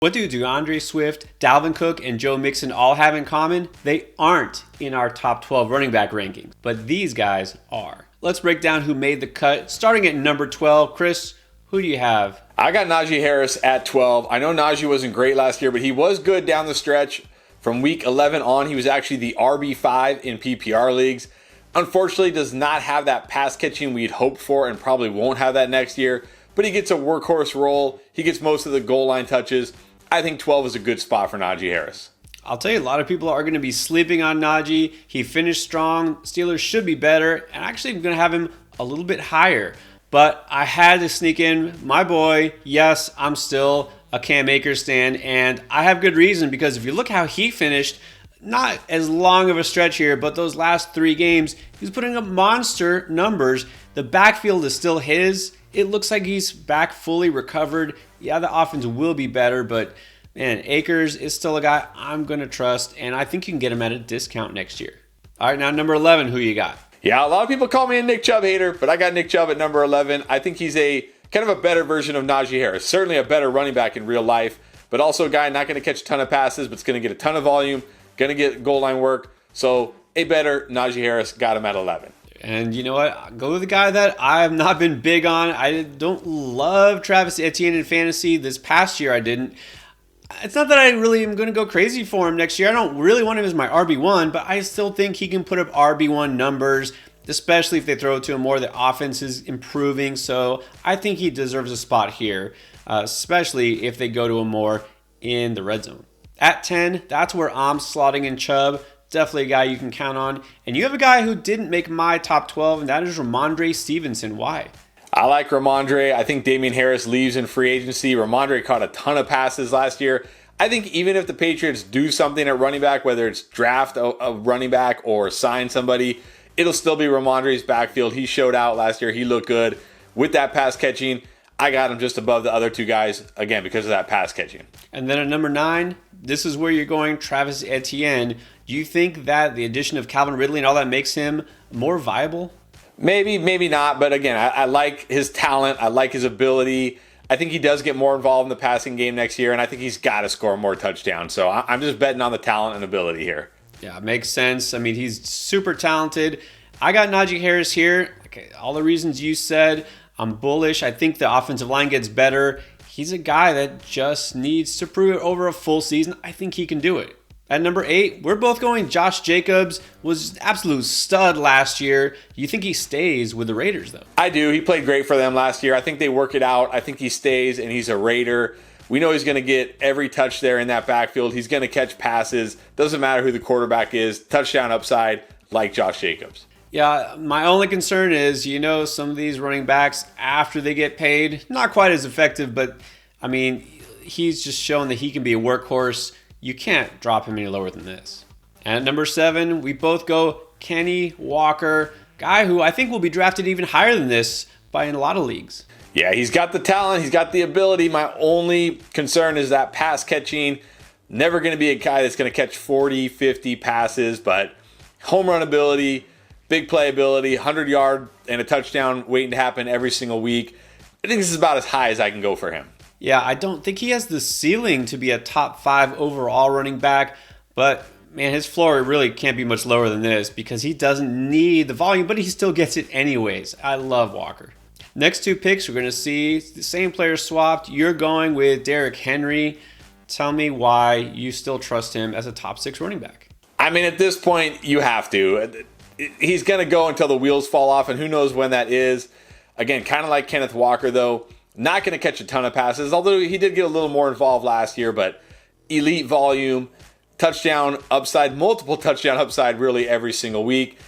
What do DeAndre Swift, Dalvin Cook, and Joe Mixon all have in common? They aren't in our top 12 running back rankings, but these guys are. Let's break down who made the cut. Starting at number 12, Chris, who do you have? I got Najee Harris at 12. I know Najee wasn't great last year, but he was good down the stretch. From week 11 on, he was actually the RB5 in PPR leagues. Unfortunately, does not have that pass catching we'd hoped for and probably won't have that next year, but he gets a workhorse role. He gets most of the goal line touches. I think 12 is a good spot for Najee Harris. I'll tell you, a lot of people are going to be sleeping on Najee. He finished strong. Steelers should be better. And actually, I'm going to have him a little bit higher. But I had to sneak in my boy. Yes, I'm still a Cam Akers stan. And I have good reason, because if you look how he finished, not as long of a stretch here, but those last 3 games, he's putting up monster numbers. The backfield is still his. It looks like he's back fully recovered. Yeah, the offense will be better, but man, Akers is still a guy I'm going to trust, and I think you can get him at a discount next year. All right, now number 11, who you got? Yeah, a lot of people call me a Nick Chubb hater, but I got Nick Chubb at number 11. I think he's a kind of a better version of Najee Harris. Certainly a better running back in real life, but also a guy not going to catch a ton of passes, but it's going to get a ton of volume, going to get goal line work. So a better Najee Harris, got him at 11. And you know what? I'll go with the guy that I have not been big on. I don't love Travis Etienne in fantasy. This past year I didn't. It's not that I really am going to go crazy for him next year. I don't really want him as my RB1, but I still think he can put up RB1 numbers, especially if they throw it to him more. The offense is improving, so I think he deserves a spot here, especially if they go to him more in the red zone. At 10, that's where I'm slotting in Chubb. Definitely a guy you can count on. And you have a guy who didn't make my top 12, and that is Ramondre Stevenson. Why? I like Ramondre. I think Damian Harris leaves in free agency. Ramondre caught a ton of passes last year. I think even if the Patriots do something at running back, whether it's draft a running back or sign somebody, it'll still be Ramondre's backfield. He showed out last year. He looked good with that pass catching. I got him just above the other 2 guys, again, because of that pass catching. And then at number 9, this is where you're going, Travis Etienne. Do you think that the addition of Calvin Ridley and all that makes him more viable? Maybe, maybe not. But again, I like his talent. I like his ability. I think he does get more involved in the passing game next year, and I think he's got to score more touchdowns. So I'm just betting on the talent and ability here. Yeah, it makes sense. I mean, he's super talented. I got Najee Harris here. Okay, all the reasons you said. I'm bullish. I think the offensive line gets better. He's a guy that just needs to prove it over a full season. I think he can do it. At number 8, we're both going Josh Jacobs. Was an absolute stud last year. You think he stays with the Raiders, though? I do. He played great for them last year. I think they work it out. I think he stays, and he's a Raider. We know he's going to get every touch there in that backfield. He's going to catch passes. Doesn't matter who the quarterback is. Touchdown upside like Josh Jacobs. Yeah, my only concern is, some of these running backs, after they get paid, not quite as effective, but, I mean, he's just shown that he can be a workhorse. You can't drop him any lower than this. And at number 7, we both go Kenny Walker, guy who I think will be drafted even higher than this by in a lot of leagues. Yeah, he's got the talent. He's got the ability. My only concern is that pass catching. Never going to be a guy that's going to catch 40, 50 passes, but home run ability, big play ability, 100-yard and a touchdown waiting to happen every single week. I think this is about as high as I can go for him. Yeah, I don't think he has the ceiling to be a top 5 overall running back, but man, his floor really can't be much lower than this because he doesn't need the volume, but he still gets it anyways. I love Walker. Next 2 picks, we're going to see the same player swapped. You're going with Derrick Henry. Tell me why you still trust him as a top 6 running back. I mean, at this point, you have to. He's going to go until the wheels fall off, and who knows when that is. Again, kind of like Kenneth Walker, though. Not going to catch a ton of passes, although he did get a little more involved last year, but elite volume, touchdown upside, multiple touchdown upside really every single week.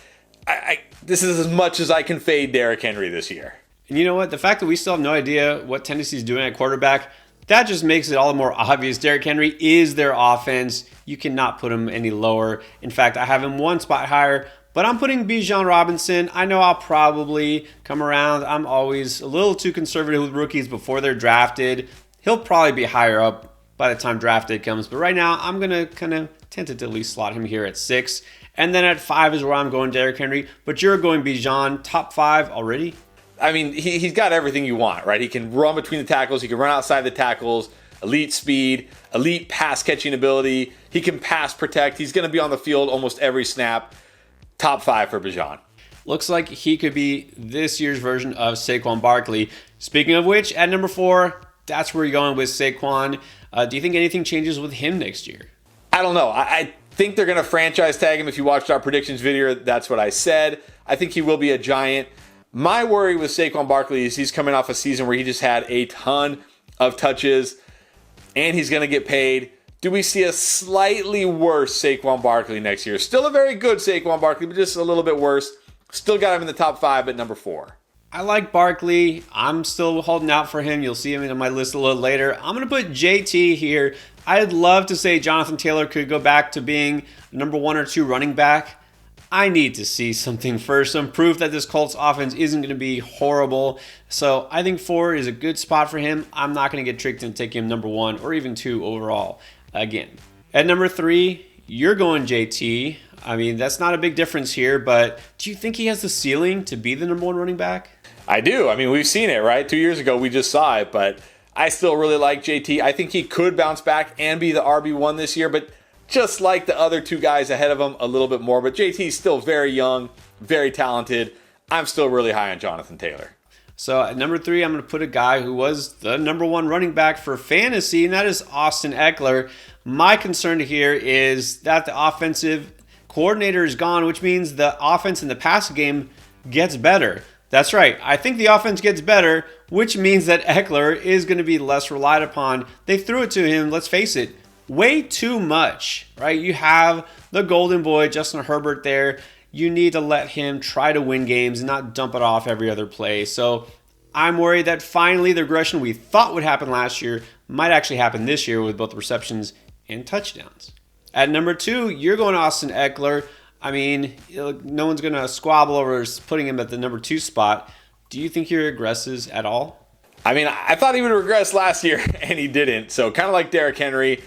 This is as much as I can fade Derrick Henry this year. And you know what? The fact that we still have no idea what Tennessee's doing at quarterback, that just makes it all the more obvious. Derrick Henry is their offense. You cannot put him any lower. In fact, I have him 1 spot higher, but I'm putting Bijan Robinson. I know I'll probably come around. I'm always a little too conservative with rookies before they're drafted. He'll probably be higher up by the time draft day comes. But right now, I'm going to kind of tentatively slot him here at 6. And then at 5 is where I'm going Derrick Henry. But you're going Bijan, top 5 already? I mean, he's got everything you want, right? He can run between the tackles. He can run outside the tackles. elite speed, elite pass catching ability. He can pass protect. He's going to be on the field almost every snap. Top 5 for Bijan. Looks like he could be this year's version of Saquon Barkley. Speaking of which, at number 4, that's where you're going with Saquon. Do you think anything changes with him next year? I don't know. I think they're going to franchise tag him. If you watched our predictions video, that's what I said. I think he will be a Giant. My worry with Saquon Barkley is he's coming off a season where he just had a ton of touches, and he's going to get paid. Do we see a slightly worse Saquon Barkley next year? Still a very good Saquon Barkley, but just a little bit worse. Still got him in the top 5 at number 4. I like Barkley. I'm still holding out for him. You'll see him in my list a little later. I'm going to put JT here. I'd love to say Jonathan Taylor could go back to being number 1 or 2 running back. I need to see something first, some proof that this Colts offense isn't going to be horrible. So I think 4 is a good spot for him. I'm not going to get tricked into taking him number 1 or even 2 overall again. At number 3, you're going JT. I mean, that's not a big difference here, but do you think he has the ceiling to be the number 1 running back? I do. I mean, we've seen it, right? 2 years ago, we just saw it, but I still really like JT. I think he could bounce back and be the RB1 this year, but just like the other 2 guys ahead of him a little bit more. But JT's still very young, very talented. I'm still really high on Jonathan Taylor. So at number 3, I'm going to put a guy who was the number 1 running back for fantasy, and that is Austin Eckler. My concern here is that the offensive coordinator is gone, which means the offense in the passing game gets better. That's right. I think the offense gets better, which means that Eckler is going to be less relied upon. They threw it to him, let's face it, way too much, right? You have the golden boy, Justin Herbert there. You need to let him try to win games and not dump it off every other play. So I'm worried that finally the regression we thought would happen last year might actually happen this year with both receptions and touchdowns. At number 2, you're going Austin Eckler. I mean, no one's going to squabble over putting him at the number 2 spot. Do you think he regresses at all? I mean, I thought he would regress last year, and he didn't. So kind of like Derrick Henry,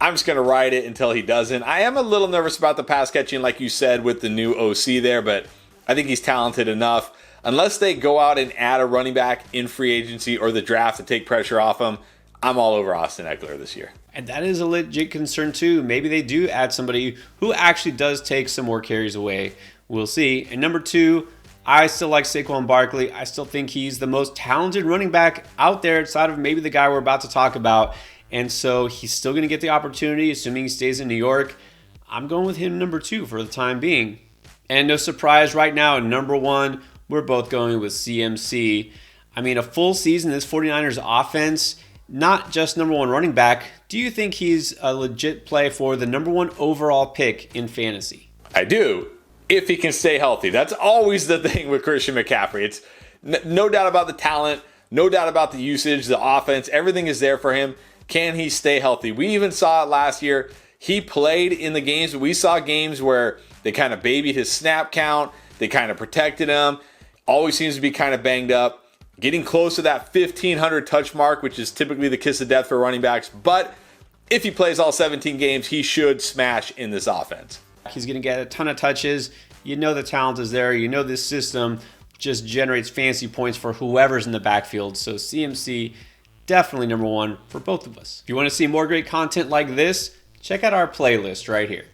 I'm just going to ride it until he doesn't. I am a little nervous about the pass catching, like you said, with the new OC there, but I think he's talented enough. Unless they go out and add a running back in free agency or the draft to take pressure off him, I'm all over Austin Eckler this year. And that is a legit concern too. Maybe they do add somebody who actually does take some more carries away. We'll see. And number 2, I still like Saquon Barkley. I still think he's the most talented running back out there outside of maybe the guy we're about to talk about. And so he's still going to get the opportunity, assuming he stays in New York. I'm going with him number 2 for the time being. And no surprise right now, number 1, we're both going with CMC. I mean, a full season, this 49ers offense, not just number 1 running back. Do you think he's a legit play for the number 1 overall pick in fantasy? I do, if he can stay healthy. That's always the thing with Christian McCaffrey. It's no doubt about the talent, no doubt about the usage, the offense. Everything is there for him. Can he stay healthy? We even saw it last year. He played in the games, but we saw games where they kind of babied his snap count. They kind of protected him. Always seems to be kind of banged up. Getting close to that 1,500 touch mark, which is typically the kiss of death for running backs. But if he plays all 17 games, he should smash in this offense. He's going to get a ton of touches. You know the talent is there. You know this system just generates fancy points for whoever's in the backfield. So CMC, definitely number 1 for both of us. If you want to see more great content like this, check out our playlist right here.